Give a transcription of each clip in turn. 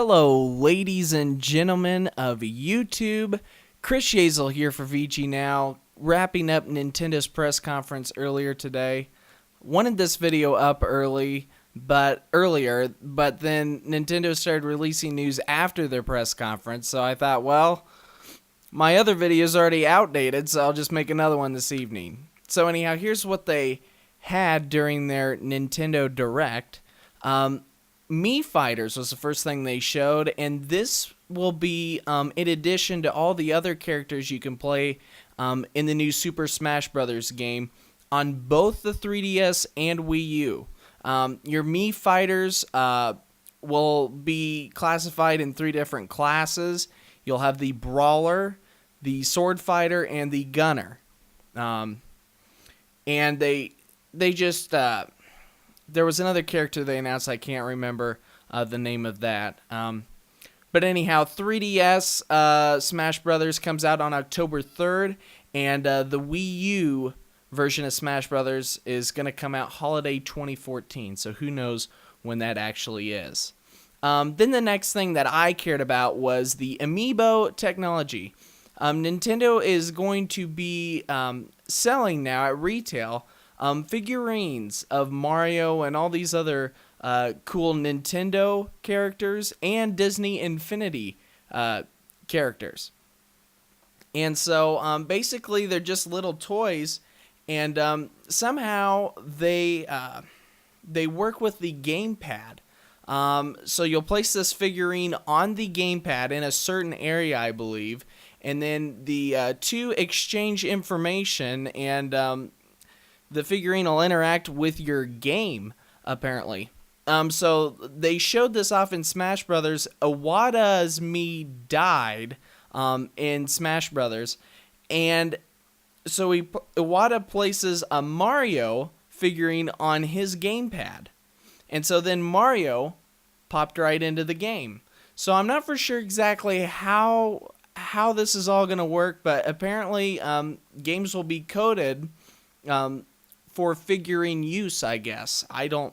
Hello, ladies and gentlemen of YouTube. Chris Yazel here for VG Now, wrapping up Nintendo's press conference earlier today. Wanted this video up earlier, but then Nintendo started releasing news after their press conference, so I thought, well, my other video is already outdated, so I'll just make another one this evening. So anyhow, here's what they had during their Nintendo Direct. Mii Fighters was the first thing they showed, and this will be in addition to all the other characters you can play in the new Super Smash Bros. Game on both the 3DS and Wii U. Your Mii Fighters will be classified in 3 different classes. You'll have the Brawler, the Sword Fighter, and the Gunner. And they just... there was another character they announced. I can't remember the name of that. But anyhow, 3DS Smash Brothers comes out on October 3rd, and the Wii U version of Smash Brothers is going to come out holiday 2014. So who knows when that actually is. Then the next thing that I cared about was the Amiibo technology. Nintendo is going to be selling now at retail figurines of Mario and all these other cool Nintendo characters and Disney Infinity characters. And so basically they're just little toys, and somehow they work with the gamepad. So you'll place this figurine on the gamepad in a certain area, I believe, and then the two exchange information, and the figurine will interact with your game, apparently. So they showed this off in Smash Brothers. Iwata's Mii died in Smash Brothers, and so Iwata places a Mario figurine on his gamepad, and so then Mario popped right into the game. So I'm not for sure exactly how this is all going to work, but apparently games will be coded for figurine use, I guess. I don't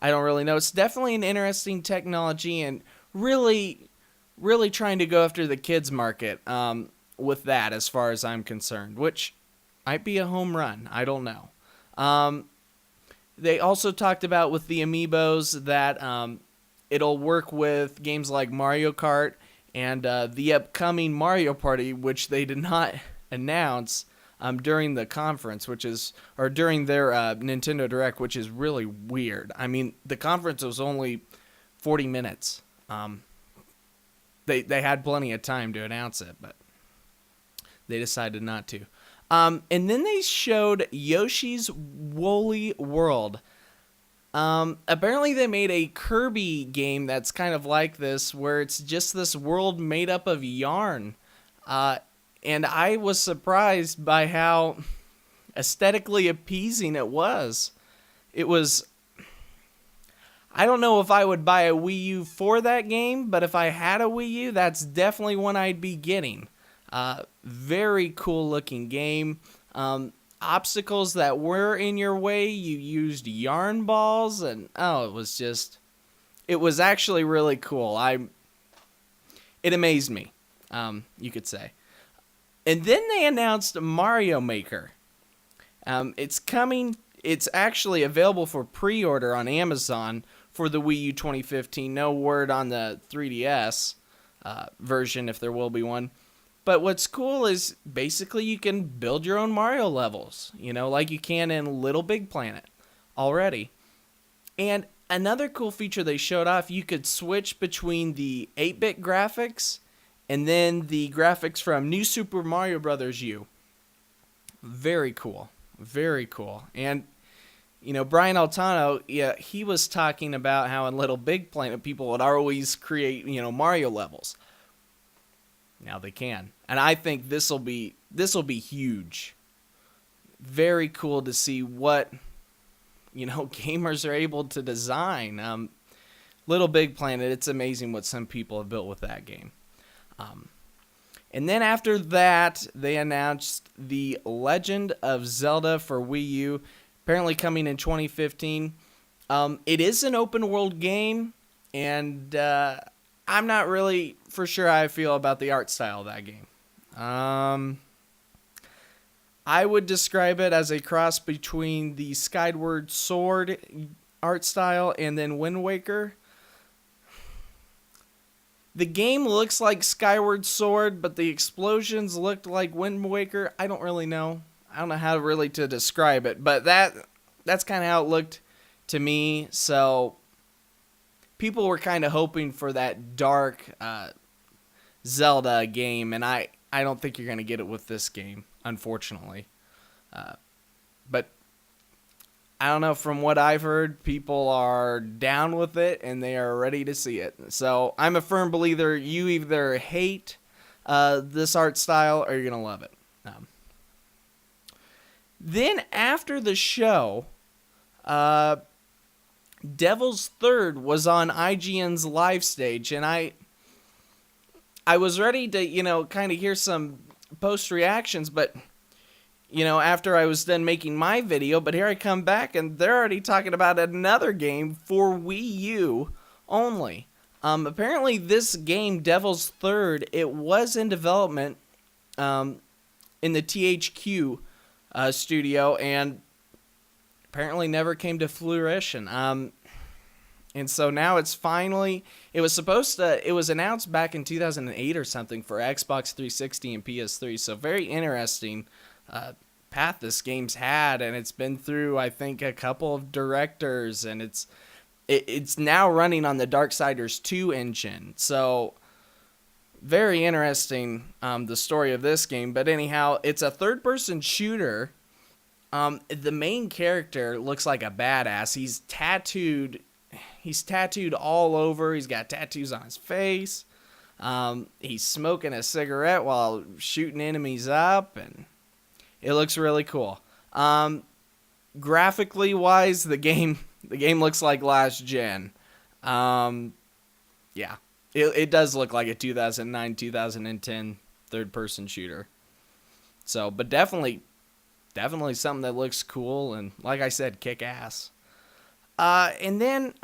really know. It's definitely an interesting technology, and really trying to go after the kids market with that, as far as I'm concerned, which might be a home run. I don't know. They also talked about with the Amiibos that it'll work with games like Mario Kart and the upcoming Mario Party, which they did not announce during the conference, during their Nintendo Direct, which is really weird. I mean, the conference was only 40 minutes. They had plenty of time to announce it, but they decided not to. And then they showed Yoshi's Woolly World. Apparently they made a Kirby game that's kind of like this, where it's just this world made up of yarn. And I was surprised by how aesthetically appeasing it was. I don't know if I would buy a Wii U for that game, but if I had a Wii U, that's definitely one I'd be getting. Very cool looking game. Obstacles that were in your way, you used yarn balls, and it was actually really cool. It amazed me, you could say. And then they announced Mario Maker. It's coming. It's actually available for pre-order on Amazon for the Wii U 2015. No word on the 3DS version, if there will be one. But what's cool is basically you can build your own Mario levels, like you can in Little Big Planet already. And another cool feature they showed off, you could switch between the 8-bit graphics and then the graphics from New Super Mario Bros. U. Very cool. Very cool. And, Brian Altano, he was talking about how in Little Big Planet people would always create, Mario levels. Now they can. And I think this will be huge. Very cool to see what, gamers are able to design. Little Big Planet, it's amazing what some people have built with that game. And then after that, they announced The Legend of Zelda for Wii U, apparently coming in 2015. It is an open world game, and I'm not really for sure how I feel about the art style of that game. I would describe it as a cross between the Skyward Sword art style and then Wind Waker. The game looks like Skyward Sword, but the explosions looked like Wind Waker. I don't really know. I don't know how really to describe it, but that's kind of how it looked to me. So people were kind of hoping for that dark Zelda game, and I don't think you're going to get it with this game, unfortunately. But I don't know, from what I've heard, people are down with it, and they are ready to see it. So I'm a firm believer you either hate this art style or you're going to love it. Then after the show, Devil's Third was on IGN's live stage, and I was ready to, kind of hear some post reactions, but, after I was done making my video, but here I come back, and they're already talking about another game for Wii U only. Apparently this game, Devil's Third, it was in development in the THQ studio, and apparently never came to fruition. And so now it was announced back in 2008 or something for Xbox 360 and PS3. So very interesting path this game's had, and it's been through, I think, a couple of directors, and it's now running on the Darksiders 2 engine. So very interesting, the story of this game. But anyhow, it's a third-person shooter. The main character looks like a badass. He's tattooed all over. He's got tattoos on his face. He's smoking a cigarette while shooting enemies up, and it looks really cool. Graphically wise, the game looks like last gen. Yeah, it does look like a 2009-2010 third-person shooter. So, but definitely something that looks cool, and like I said, kick ass. And then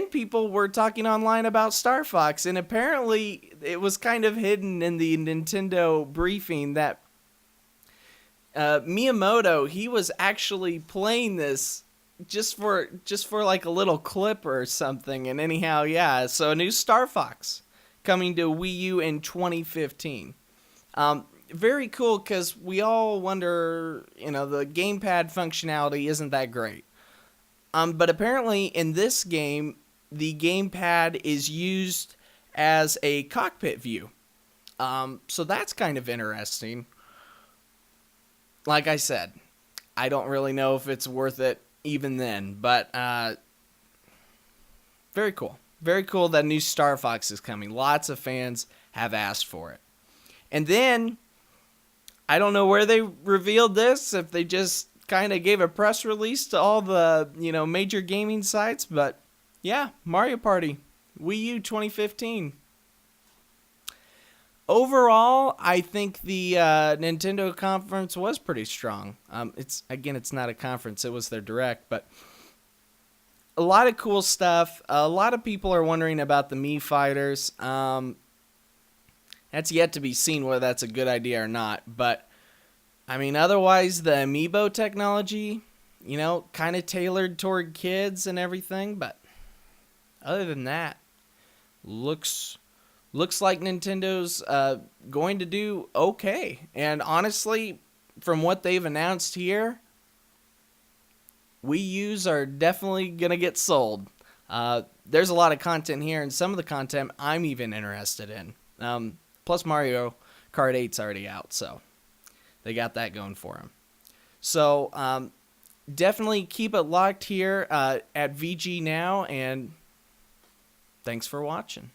people were talking online about Star Fox, and apparently it was kind of hidden in the Nintendo briefing that Miyamoto, he was actually playing this just for like a little clip or something. And anyhow, yeah, so a new Star Fox coming to Wii U in 2015. Very cool, because we all wonder, the gamepad functionality isn't that great. But apparently in this game, the gamepad is used as a cockpit view. So that's kind of interesting. Like I said, I don't really know if it's worth it even then, but very cool. Very cool that new Star Fox is coming. Lots of fans have asked for it. And then, I don't know where they revealed this, if they just kind of gave a press release to all the, major gaming sites, but yeah, Mario Party, Wii U 2015. Overall, I think the Nintendo conference was pretty strong. It's not a conference, it was their direct, but a lot of cool stuff. A lot of people are wondering about the Mii Fighters. That's yet to be seen whether that's a good idea or not, but otherwise the Amiibo technology, kind of tailored toward kids and everything, but other than that, looks like Nintendo's going to do okay. And honestly, from what they've announced here, Wii U's are definitely going to get sold. There's a lot of content here, and some of the content I'm even interested in. Plus Mario Kart 8's already out, so they got that going for them. So definitely keep it locked here at VG Now, and thanks for watching.